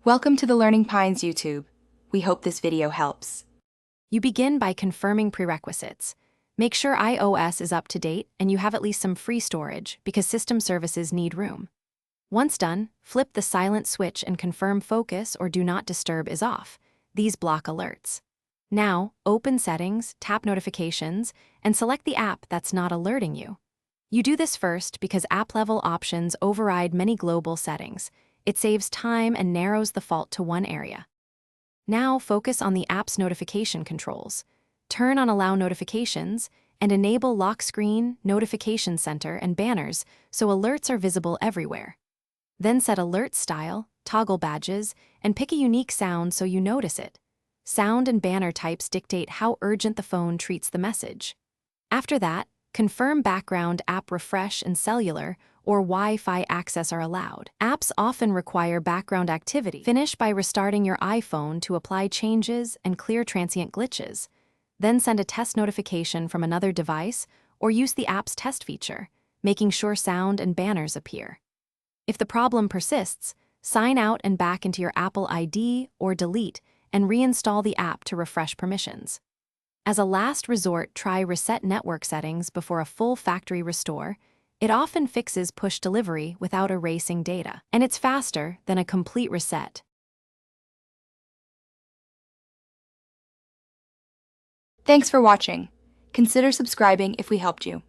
Welcome to the Learning Pines YouTube. We hope this video helps. You begin by confirming prerequisites. Make sure iOS is up to date and you have at least some free storage because system services need room. Once done, flip the silent switch and confirm focus or do not disturb is off. These block alerts. Now, open Settings, tap Notifications, and select the app that's not alerting you. You do this first because app-level options override many global settings. It saves time and narrows the fault to one area. Now focus on the app's notification controls. Turn on Allow Notifications and enable Lock Screen, Notification Center, and banners so alerts are visible everywhere. Then set alert style, toggle badges, and pick a unique sound so you notice it. Sound and banner types dictate how urgent the phone treats the message. After that, confirm background app refresh and cellular or Wi-Fi access are allowed. Apps often require background activity. Finish by restarting your iPhone to apply changes and clear transient glitches. Then send a test notification from another device or use the app's test feature, making sure sound and banners appear. If the problem persists, sign out and back into your Apple ID or delete and reinstall the app to refresh permissions. As a last resort, try Reset Network Settings before a full factory restore. It often fixes push delivery without erasing data, and it's faster than a complete reset. Thanks for watching. Consider subscribing if we helped you.